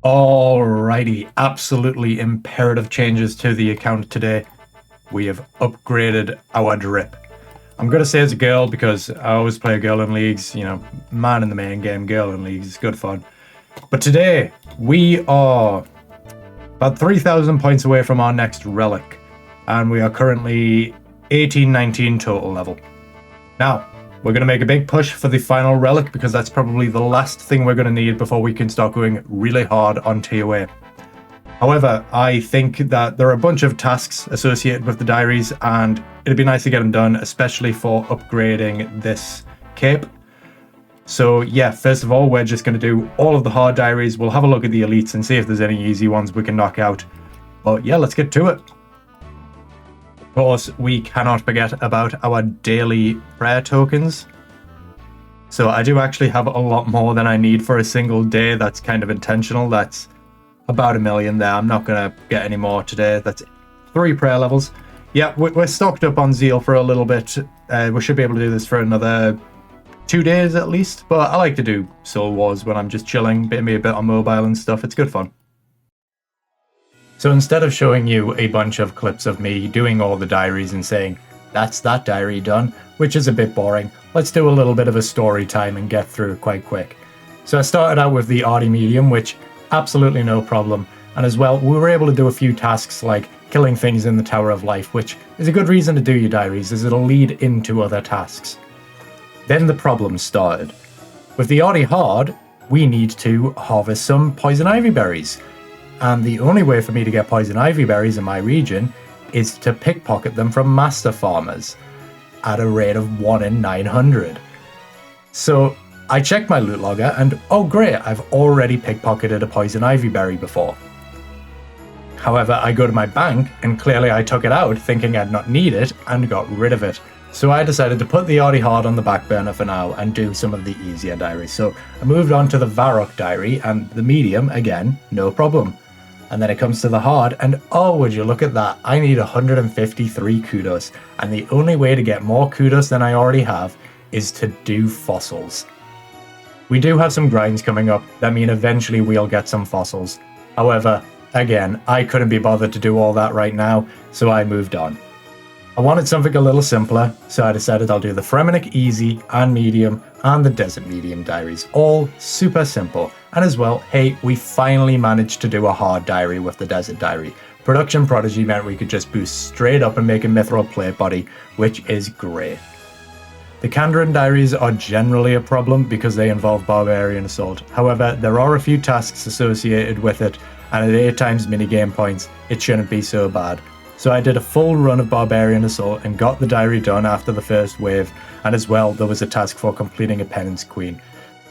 Alrighty, absolutely imperative changes to the account today. We have upgraded our drip. I'm going to say it's a girl because I always play a girl in leagues, man in the main game, girl in leagues, it's good fun. But today, we are about 3,000 points away from our next relic, and we are currently 18-19 total level. Now, we're going to make a big push for the final relic because that's probably the last thing we're going to need before we can start going really hard on TOA. However, I think that there are a bunch of tasks associated with the diaries and it'd be nice to get them done, especially for upgrading this cape. So yeah, first of all, we're just going to do all of the hard diaries. We'll have a look at the elites and see if there's any easy ones we can knock out. But yeah, let's get to it. Of course, we cannot forget about our daily prayer tokens. So I do actually have a lot more than I need for a single day. That's kind of intentional. That's about 1 million there. I'm not going to get any more today. That's 3 prayer levels. Yeah, we're stocked up on zeal for a little bit. We should be able to do this for another 2 days at least. But I like to do Soul Wars when I'm just chilling, maybe a bit on mobile and stuff. It's good fun. So instead of showing you a bunch of clips of me doing all the diaries and saying, that's that diary done, which is a bit boring, let's do a little bit of a story time and get through it quite quick. So I started out with the Arty medium, which absolutely no problem. And as well, we were able to do a few tasks like killing things in the Tower of Life, which is a good reason to do your diaries, as it'll lead into other tasks. Then the problems started. With the Arty hard, we need to harvest some poison ivy berries. And the only way for me to get poison ivy berries in my region is to pickpocket them from master farmers at a rate of 1 in 900. So I checked my loot logger and oh great, I've already pickpocketed a poison ivy berry before. However, I go to my bank and clearly I took it out thinking I'd not need it and got rid of it. So I decided to put the Arty hard on the back burner for now and do some of the easier diaries. So I moved on to the Varrock diary and the medium, again, no problem. And then it comes to the hard, and oh, would you look at that, I need 153 kudos. And the only way to get more kudos than I already have is to do fossils. We do have some grinds coming up that mean eventually we'll get some fossils. However, again, I couldn't be bothered to do all that right now, so I moved on. I wanted something a little simpler, so I decided I'll do the Fremenic Easy and Medium and the Desert Medium diaries, all super simple. And as well, hey, we finally managed to do a hard diary with the Desert Diary. Production Prodigy meant we could just boost straight up and make a Mithril plate body, which is great. The Kandran diaries are generally a problem because they involve Barbarian Assault. However, there are a few tasks associated with it, and at 8 times minigame points, it shouldn't be so bad. So I did a full run of Barbarian Assault and got the diary done after the first wave, and as well there was a task for completing a Penance Queen.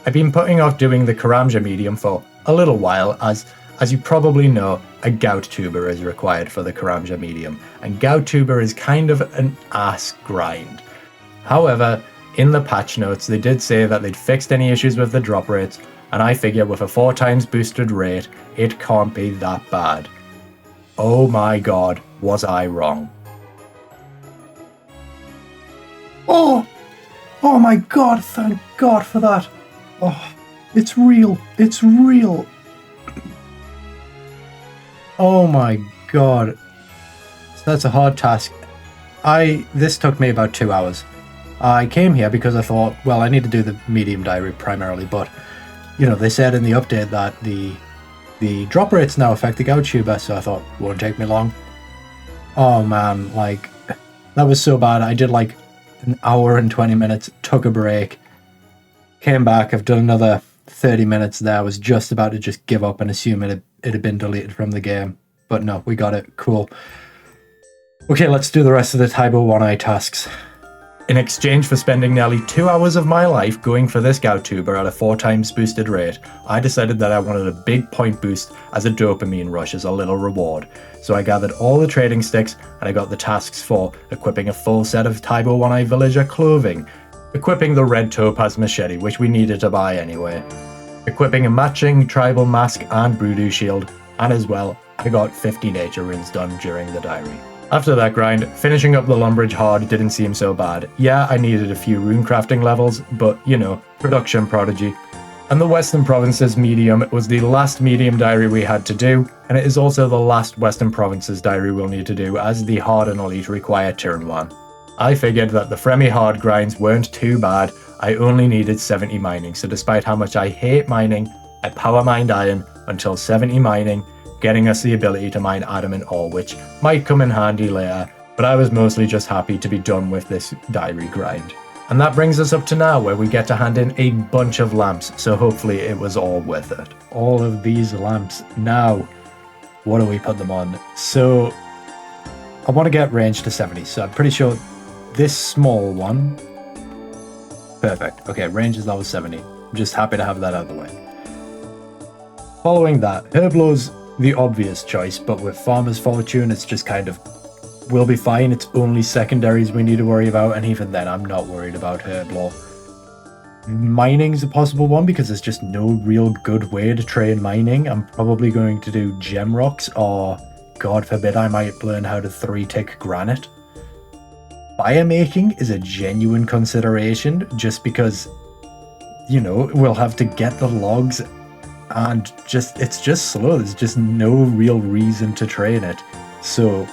I've been putting off doing the Karamja medium for a little while, as you probably know, a Gout Tuber is required for the Karamja medium, and Gout Tuber is kind of an ass grind. However, in the patch notes they did say that they'd fixed any issues with the drop rates, and I figure with a 4 times boosted rate, it can't be that bad. Oh my god, was I wrong. Oh my god, thank god for that. Oh, it's real, it's real. Oh my god. So that's a hard task. This took me about 2 hours. I came here because I thought, well, I need to do the medium diary primarily, but they said in the update that the drop rates now affect the Gout Tuber, so I thought, won't take me long. Oh man, that was so bad. I did 1 hour and 20 minutes, took a break, came back, I've done another 30 minutes there. I was just about to just give up and assume it had been deleted from the game. But no, we got it. Cool. Okay, let's do the rest of the Tybo 1-Eye tasks. In exchange for spending nearly 2 hours of my life going for this Gout Tuber at a 4 times boosted rate, I decided that I wanted a big point boost as a dopamine rush as a little reward. So I gathered all the trading sticks and I got the tasks for equipping a full set of Tybo 1-Eye villager clothing, equipping the red topaz machete, which we needed to buy anyway, equipping a matching tribal mask and Broodoo shield, and as well, I got 50 nature runes done during the diary. After that grind, finishing up the Lumbridge hard didn't seem so bad. Yeah, I needed a few rune crafting levels, but production prodigy. And the Western Provinces medium was the last medium diary we had to do, and it is also the last Western Provinces diary we'll need to do, as the hard and elite require turn 1. I figured that the Fremi hard grinds weren't too bad. I only needed 70 mining, so despite how much I hate mining, I power mined iron until 70 mining, getting us the ability to mine adamant ore, which might come in handy later, but I was mostly just happy to be done with this diary grind. And that brings us up to now, where we get to hand in a bunch of lamps, so hopefully it was all worth it. All of these lamps. Now, what do we put them on? So, I want to get range to 70, so I'm pretty sure this small one. Perfect. Okay, range is level 70. I'm just happy to have that out of the way. Following that, Herblow's the obvious choice, but with Farmer's Fortune, it's just kind of, we'll be fine. It's only secondaries we need to worry about, and even then, I'm not worried about Herblow. Mining's a possible one because there's just no real good way to train mining. I'm probably going to do gem rocks, or God forbid I might learn how to 3-tick granite. Fire making is a genuine consideration, just because, you know, we'll have to get the logs, and it's just slow. There's just no real reason to train it. So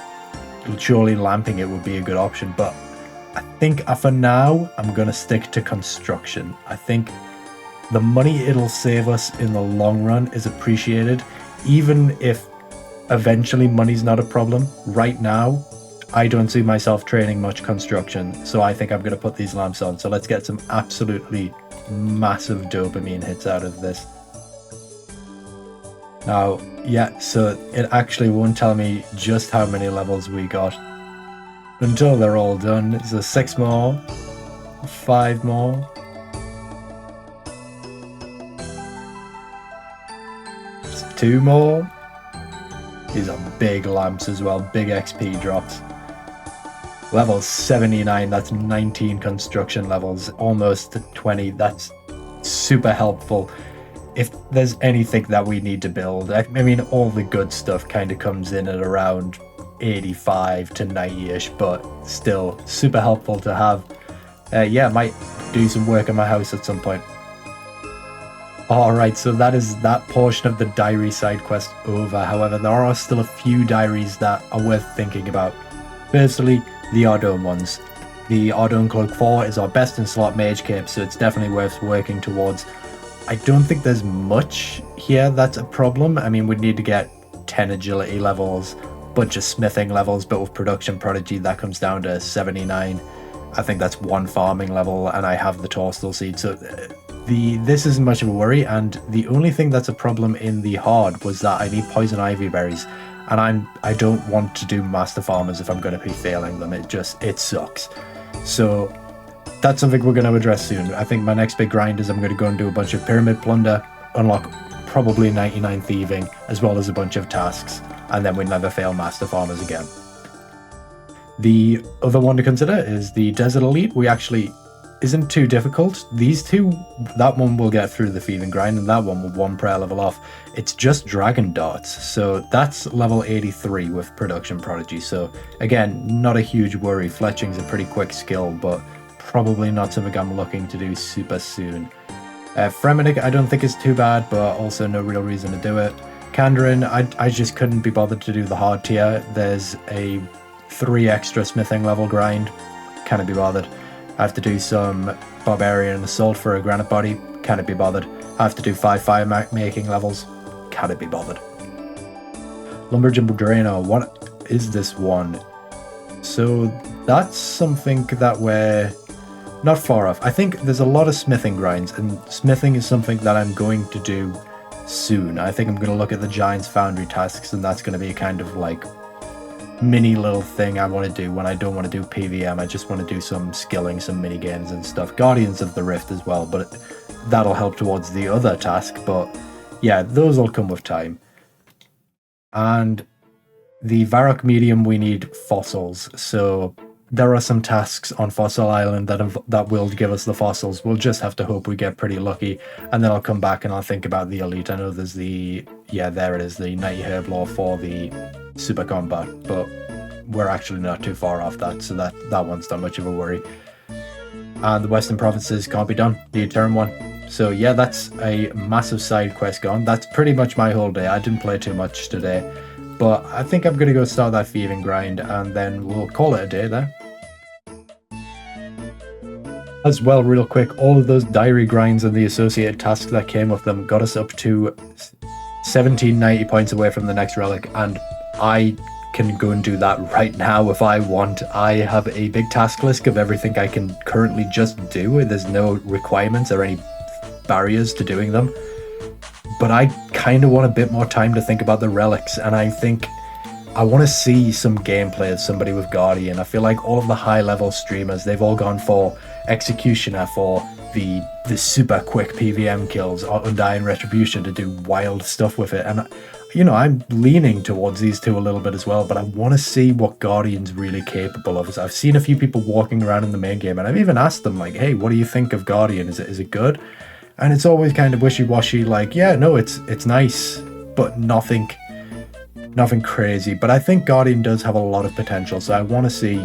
surely lamping it would be a good option, but I think for now I'm gonna stick to construction. I think the money it'll save us in the long run is appreciated, even if eventually money's not a problem. Right now I don't see myself training much construction, so I think I'm gonna put these lamps on. So let's get some absolutely massive dopamine hits out of this. Now, yeah, so it actually won't tell me just how many levels we got until they're all done. So 6 more, 5 more. Just 2 more. These are big lamps as well, big XP drops. Level 79, that's 19 construction levels, almost 20. That's super helpful. If there's anything that we need to build, I mean, all the good stuff kind of comes in at around 85 to 90-ish, but still super helpful to have. Yeah, might do some work on my house at some point. Alright, so that is that portion of the diary side quest over. However, there are still a few diaries that are worth thinking about. Firstly, the Ardome ones. The Ardome Cloak 4 is our best in slot mage cape, so it's definitely worth working towards. I don't think there's much here that's a problem. I mean, we'd need to get 10 agility levels, bunch of smithing levels, but with production prodigy that comes down to 79. I think that's 1 farming level, and I have the Torstal seed, so this isn't much of a worry. And the only thing that's a problem in the hard was that I need poison ivy berries, and I don't want to do master farmers if I'm going to be failing them. It sucks. So that's something we're going to address soon. I think my next big grind is I'm going to go and do a bunch of pyramid plunder, unlock probably 99 thieving, as well as a bunch of tasks, and then we never fail master farmers again. The other one to consider is the desert elite. We actually isn't too difficult. These two, that one will get through the thieving grind, and that one will 1 prayer level off. It's just dragon darts, so that's level 83 with production prodigy. So again, not a huge worry. Fletching's a pretty quick skill, but probably not something I'm looking to do super soon. Fremennik I don't think is too bad, but also no real reason to do it. Kandarin, I just couldn't be bothered to do the hard tier. There's a 3 extra smithing level grind, can't be bothered. I have to do some barbarian assault for a granite body, can't be bothered. I have to do 5 fire making levels, can't be bothered. Lumberjump Drano, what is this one? So that's something that we're not far off. I think there's a lot of smithing grinds, and smithing is something that I'm going to do soon. I think I'm going to look at the Giant's Foundry tasks, and that's going to be kind of like mini little thing I want to do when I don't want to do PVM. I just want to do some skilling, some mini games and stuff. Guardians of the Rift as well, but that'll help towards the other task. But yeah, those will come with time. And the Varrock medium, we need fossils. So there are some tasks on Fossil Island that will give us the fossils. We'll just have to hope we get pretty lucky, and then I'll come back and I'll think about the elite. I know there's there it is, the Nighty Herblore for the super combat, but we're actually not too far off that, so that one's not much of a worry. And the Western Provinces can't be done. The turn 1. So yeah, that's a massive side quest gone. That's pretty much my whole day. I didn't play too much today, but I think I'm going to go start that thieving grind, and then we'll call it a day there. As well, real quick, all of those diary grinds and the associated tasks that came with them got us up to 1790 points away from the next relic, and I can go and do that right now if I want. I have a big task list of everything I can currently just do. There's no requirements or any barriers to doing them, but I kind of want a bit more time to think about the relics, and I think I want to see some gameplay of somebody with Guardian. I feel like all of the high level streamers, they've all gone for Executioner, for the super quick PVM kills, or Undying Retribution to do wild stuff with it. And you know, I'm leaning towards these two a little bit as well, but I want to see what Guardian's really capable of. I've seen a few people walking around in the main game, and I've even asked them, like, hey, what do you think of Guardian? Is it good? And it's always kind of wishy-washy, like, yeah, no, it's nice, but nothing crazy. But I think Guardian does have a lot of potential, so I want to see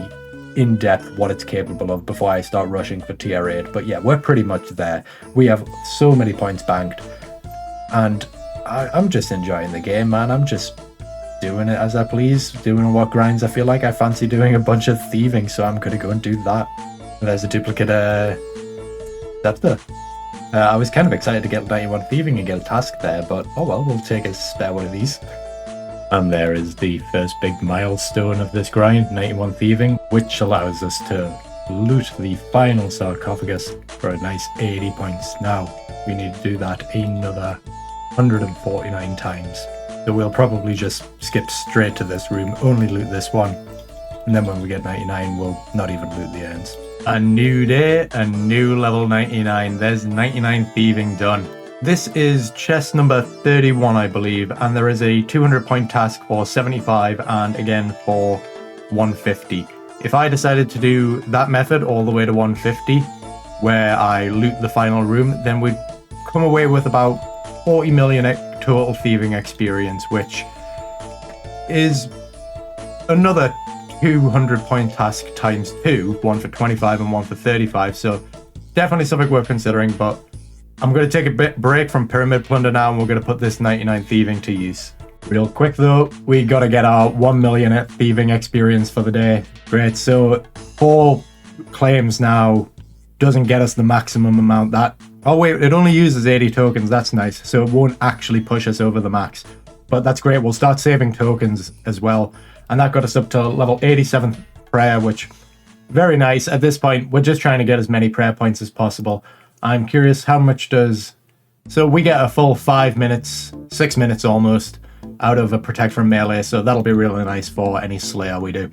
in depth what it's capable of before I start rushing for tier 8. But yeah, we're pretty much there. We have so many points banked, and I'm just enjoying the game, man. I'm just doing it as I please, doing what grinds I feel like. I fancy doing a bunch of thieving, so I'm gonna go and do that. There's a duplicate scepter. I was kind of excited to get 91 thieving and get a task there, but oh well, we'll take a spare one of these. And there is the first big milestone of this grind, 91 thieving, which allows us to loot the final sarcophagus for a nice 80 points. Now, we need to do that another 149 times. So we'll probably just skip straight to this room, only loot this one, and then when we get 99, we'll not even loot the urns. A new day, a new level 99. There's 99 thieving done. This is chest number 31, I believe, and there is a 200 point task for 75 and again for 150. If I decided to do that method all the way to 150, where I loot the final room, then we'd come away with about 40 million total thieving experience, which is another 200 point task times 2, one for 25 and one for 35. So definitely something worth considering, but I'm going to take a break from Pyramid Plunder now, and we're going to put this 99 thieving to use. Real quick though, we got to get our 1 million thieving experience for the day. Great, so 4 claims now doesn't get us the maximum amount. That, oh wait, it only uses 80 tokens, that's nice, so it won't actually push us over the max. But that's great, we'll start saving tokens as well. And that got us up to level 87 prayer, which, very nice. At this point, we're just trying to get as many prayer points as possible. I'm curious how much does... So we get a full 5 minutes, 6 minutes almost, out of a Protect from Melee, so that'll be really nice for any Slayer we do.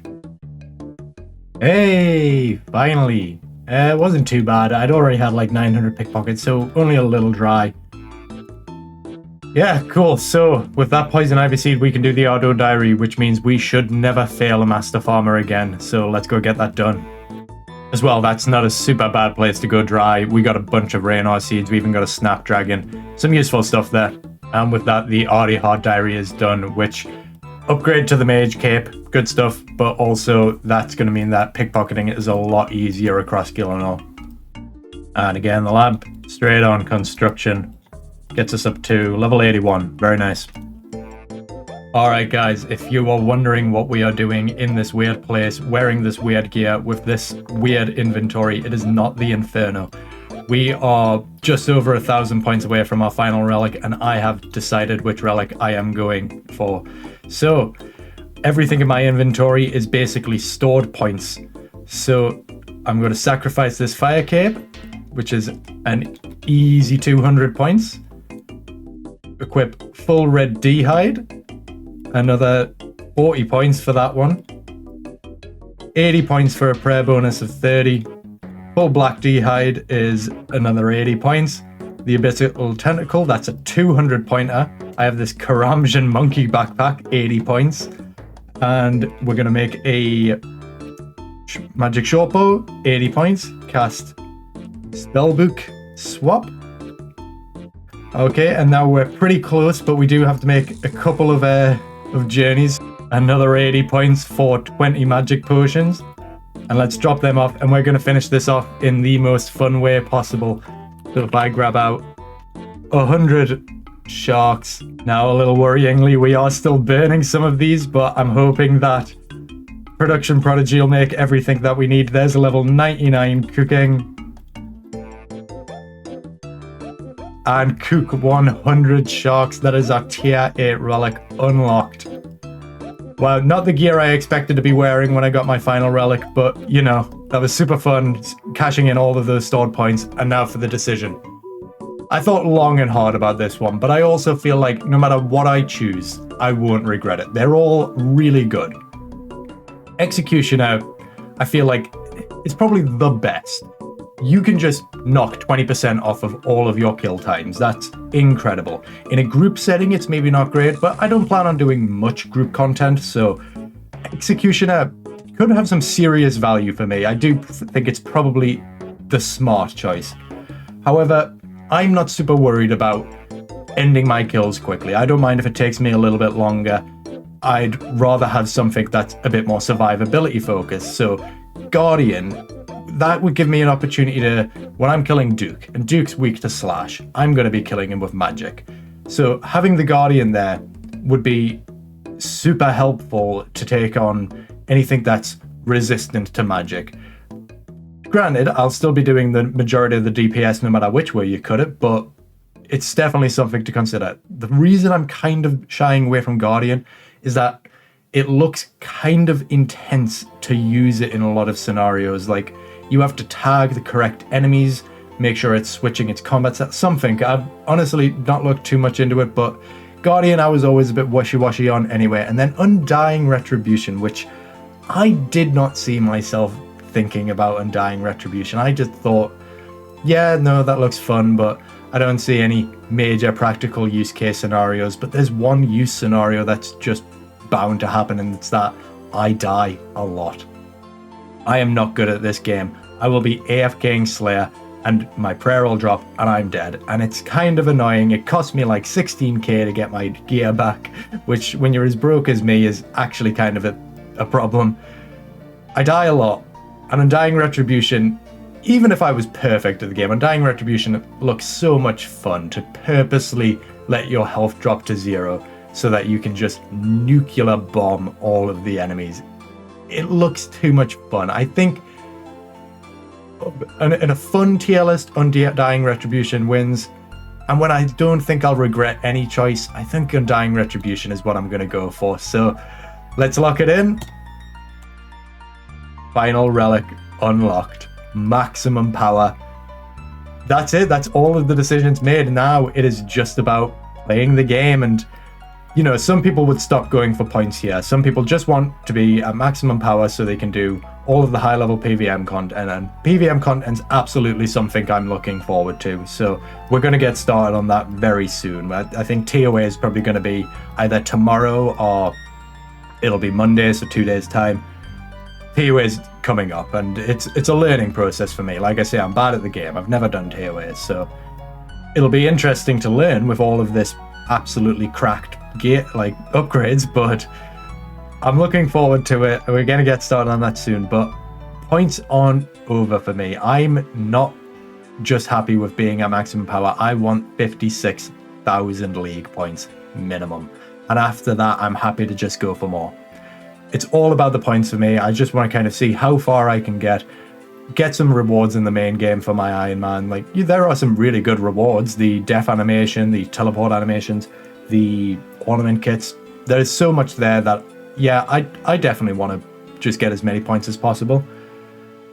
Hey, finally. It wasn't too bad. I'd already had like 900 pickpockets, so only a little dry. Yeah, cool. So with that Poison Ivy Seed, we can do the Ardo Diary, which means we should never fail a Master Farmer again. So let's go get that done. As well, that's not a super bad place to go dry. We got a bunch of Raynor Seeds. We even got a Snapdragon. Some useful stuff there. And with that, the Ardy Heart Diary is done, which upgrade to the Mage Cape. Good stuff. But also, that's going to mean that pickpocketing is a lot easier across Gillinall. And again, the lab, straight on construction. Gets us up to level 81. Very nice. Alright guys, if you are wondering what we are doing in this weird place, wearing this weird gear, with this weird inventory, it is not the Inferno. We are just over 1,000 points away from our final relic, and I have decided which relic I am going for. So, everything in my inventory is basically stored points. So, I'm going to sacrifice this Fire Cape, which is an easy 200 points. Equip full red D-hide. Another 40 points for that one. 80 points for a prayer bonus of 30. Full black D-hide is another 80 points. The Abyssal Tentacle, that's a 200 pointer. I have this Karamjan Monkey Backpack, 80 points. And we're going to make a Magic Shortbow, 80 points. Cast Spellbook Swap. Okay, and now we're pretty close, but we do have to make a couple of journeys. Another 80 points for 20 magic potions. And let's drop them off, and we're going to finish this off in the most fun way possible. So if I grab out 100 sharks, now a little worryingly, we are still burning some of these, but I'm hoping that Production Prodigy will make everything that we need. There's a level 99 cooking. And cook 100 sharks. That is our tier 8 relic unlocked. Well, not the gear I expected to be wearing when I got my final relic, but, you know, that was super fun, cashing in all of those stored points. And now for the decision. I thought long and hard about this one, but I also feel like no matter what I choose, I won't regret it. They're all really good. Executioner, I feel like it's probably the best. You can just knock 20% off of all of your kill times. That's incredible. In a group setting, it's maybe not great, but I don't plan on doing much group content, so Executioner could have some serious value for me. I do think it's probably the smart choice. However, I'm not super worried about ending my kills quickly. I don't mind if it takes me a little bit longer. I'd rather have something that's a bit more survivability focused. So Guardian, that would give me an opportunity to, when I'm killing Duke, and Duke's weak to slash, I'm going to be killing him with magic. So having the Guardian there would be super helpful to take on anything that's resistant to magic. Granted, I'll still be doing the majority of the DPS no matter which way you cut it, but it's definitely something to consider. The reason I'm kind of shying away from Guardian is that it looks kind of intense to use it in a lot of scenarios. Like, you have to tag the correct enemies, make sure it's switching its combat set, something. I've honestly not looked too much into it, but Guardian I was always a bit wishy-washy on anyway. And then Undying Retribution, which I did not see myself thinking about Undying Retribution. I just thought, yeah, no, that looks fun, but I don't see any major practical use case scenarios. But there's one use scenario that's just bound to happen, and it's that I die a lot. I am not good at this game. I will be AFKing Slayer, and my prayer will drop, and I'm dead. And it's kind of annoying. It cost me like 16k to get my gear back, which, when you're as broke as me, is actually kind of a problem. I die a lot. And Undying Retribution, even if I was perfect at the game, Undying Retribution looks so much fun to purposely let your health drop to 0 so that you can just nuclear bomb all of the enemies. It looks too much fun. I think in a fun tier list, Undying Retribution wins. And when I don't think I'll regret any choice, I think Undying Retribution is what I'm going to go for. So let's lock it in. Final relic unlocked. Maximum power. That's it. That's all of the decisions made. Now it is just about playing the game. And, you know, some people would stop going for points here. Some people just want to be at maximum power so they can do all of the high level PVM content. And PVM content's absolutely something I'm looking forward to. So we're going to get started on that very soon. I think TOA is probably going to be either tomorrow or it'll be Monday, so 2 days time. TOA is coming up, and it's a learning process for me. Like I say, I'm bad at the game. I've never done TOA, so it'll be interesting to learn with all of this absolutely cracked gear, like upgrades, but I'm looking forward to it. We're going to get started on that soon, but points aren't over for me. I'm not just happy with being at maximum power. I want 56,000 league points minimum, and after that, I'm happy to just go for more. It's all about the points for me. I just want to kind of see how far I can get some rewards in the main game for my Iron Man. Like, there are some really good rewards. The death animation, the teleport animations, the ornament kits. There is so much there that, yeah, I definitely want to just get as many points as possible.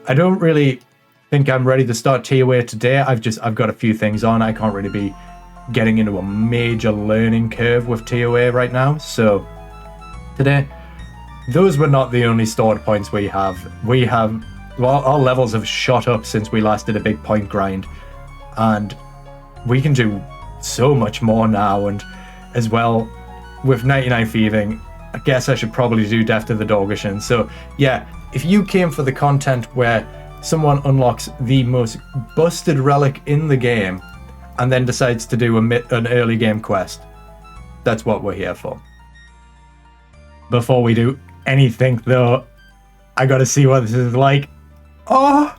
I don't really think I'm ready to start TOA today. I've got a few things on. I can't really be getting into a major learning curve with TOA right now. So today, those were not the only stored points we have. Well, our levels have shot up since we last did a big point grind, and we can do so much more now. And as well, with 99 thieving, I guess I should probably do Death to the Dorgashin. So yeah, if you came for the content where someone unlocks the most busted relic in the game and then decides to do an early game quest, that's what we're here for. Before we do anything though, I gotta see what this is like. Oh,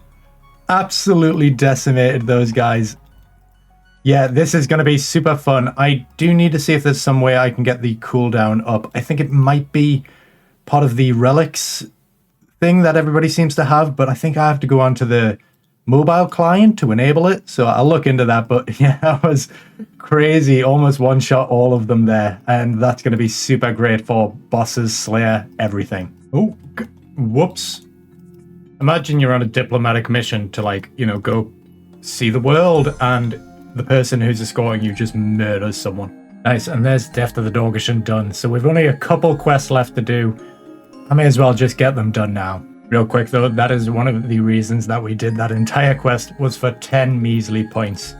absolutely decimated those guys. Yeah, this is going to be super fun. I do need to see if there's some way I can get the cooldown up. I think it might be part of the relics thing that everybody seems to have, but I think I have to go onto the mobile client to enable it. So I'll look into that. But yeah, that was crazy. Almost one shot all of them there. And that's going to be super great for bosses, Slayer, everything. Oh, whoops. Imagine you're on a diplomatic mission to, like, you know, go see the world, and the person who's escorting you just murders someone. Nice, and there's Death to the Dorgeshan done. So we've only a couple quests left to do. I may as well just get them done now. Real quick though, that is one of the reasons that we did that entire quest, was for 10 measly points.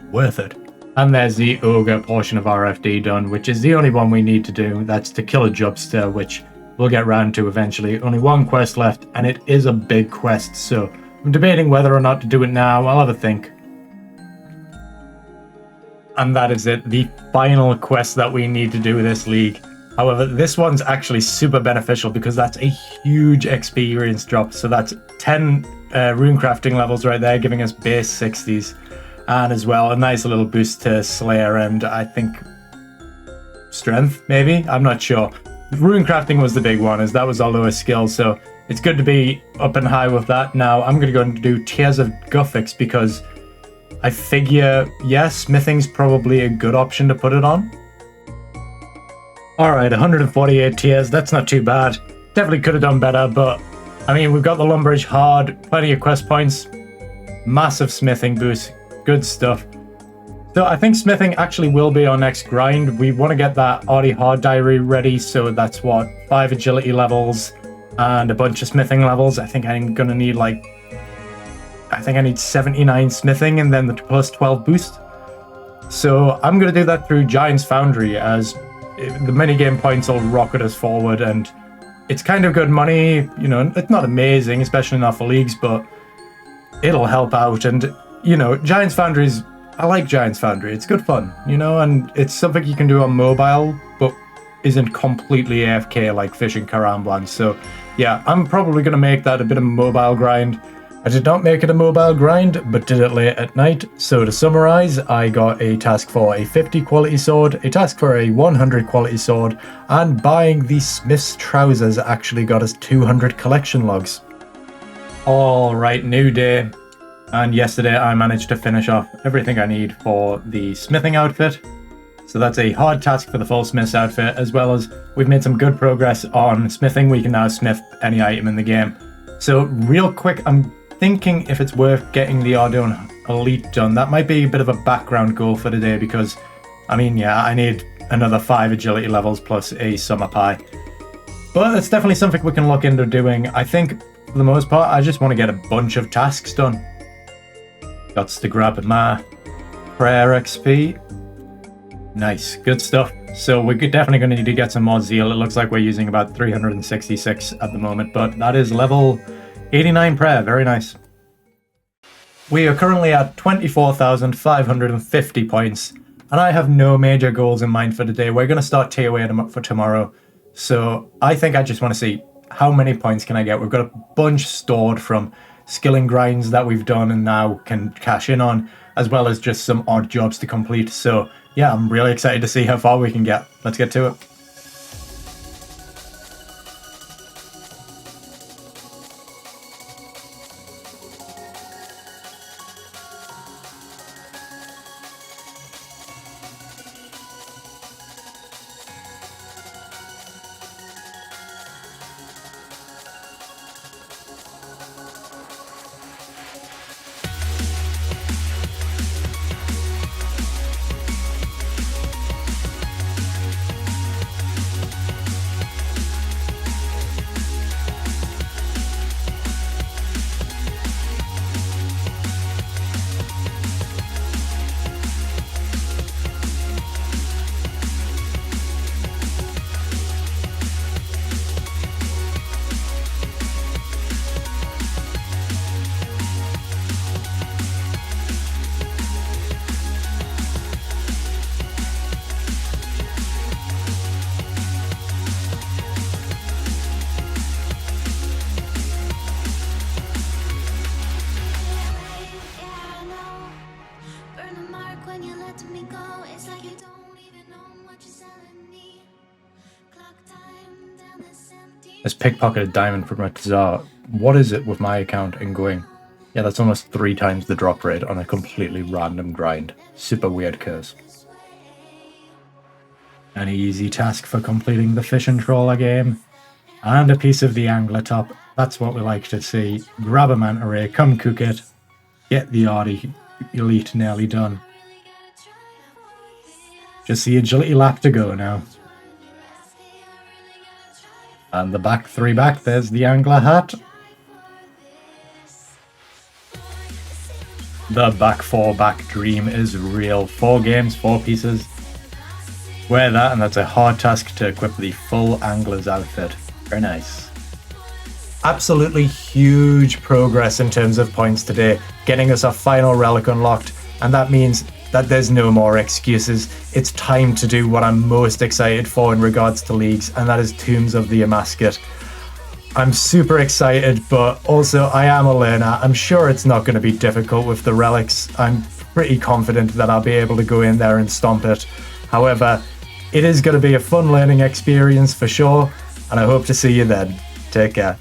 Worth it. And there's the Ogre portion of RFD done, which is the only one we need to do. That's to kill a Jobster, which we'll get round to eventually. Only one quest left, and it is a big quest, so I'm debating whether or not to do it now. I'll have a think. And that is it, the final quest that we need to do this league. However, this one's actually super beneficial because that's a huge experience drop. So that's 10 rune crafting levels right there, giving us base 60s. And as well, a nice little boost to Slayer and I think strength, maybe? I'm not sure. Rune crafting was the big one, as that was our lowest skill. So it's good to be up and high with that. Now I'm going to go and do Tears of Guthix because I figure, yes, smithing's probably a good option to put it on. Alright, 148 tiers, that's not too bad. Definitely could have done better, but I mean, we've got the Lumbridge hard, plenty of quest points, massive smithing boost, good stuff. So I think smithing actually will be our next grind. We want to get that Artie Hard Diary ready, so that's what, 5 agility levels and a bunch of smithing levels. I think I'm going to need like, I think I need 79 smithing and then the plus 12 boost. So I'm going to do that through Giant's Foundry, as the minigame points will rocket us forward, and it's kind of good money. You know, it's not amazing, especially not for leagues, but it'll help out. And, you know, Giant's Foundry I like Giant's Foundry. It's good fun, you know, and it's something you can do on mobile, but isn't completely AFK like fishing Karamblan. So yeah, I'm probably going to make that a bit of a mobile grind. I did not make it a mobile grind, but did it late at night. So to summarize, I got a task for a 50 quality sword, a task for a 100 quality sword, and buying the Smith's trousers actually got us 200 collection logs. Alright, new day. And yesterday I managed to finish off everything I need for the smithing outfit. So that's a hard task for the full smith's outfit, as well as we've made some good progress on smithing. We can now smith any item in the game. So real quick, I'm thinking if it's worth getting the Ardougne Elite done. That might be a bit of a background goal for today because, I mean, yeah, I need another 5 agility levels plus a summer pie. But it's definitely something we can look into doing. I think, for the most part, I just want to get a bunch of tasks done. Got to grab my prayer XP. Nice, good stuff. So we're definitely going to need to get some more zeal. It looks like we're using about 366 at the moment, but that is level 89 prayer, very nice. We are currently at 24,550 points, and I have no major goals in mind for today. We're going to start tier weight for tomorrow, so I think I just want to see how many points can I get. We've got a bunch stored from skilling grinds that we've done and now can cash in on, as well as just some odd jobs to complete. So yeah, I'm really excited to see how far we can get. Let's get to it. This pickpocketed diamond from a Tsar. What is it with my account and going? Yeah, that's almost 3 times the drop rate on a completely random grind. Super weird curse. An easy task for completing the fish and trawler game. And a piece of the angler top. That's what we like to see. Grab a manta ray, come cook it. Get the Arty elite nearly done. Just the agility lap to go now. And the back 3 back, there's the angler hat. The back 4 back dream is real. 4 games, 4 pieces. Wear that, and that's a hard task to equip the full angler's outfit. Very nice. Absolutely huge progress in terms of points today, getting us our final relic unlocked, and that means that there's no more excuses. It's time to do what I'm most excited for in regards to leagues, and that is Tombs of the Amascut. I'm super excited, but also I am a learner. I'm sure it's not going to be difficult with the relics. I'm pretty confident that I'll be able to go in there and stomp it. However, it is going to be a fun learning experience for sure, and I hope to see you then. Take care.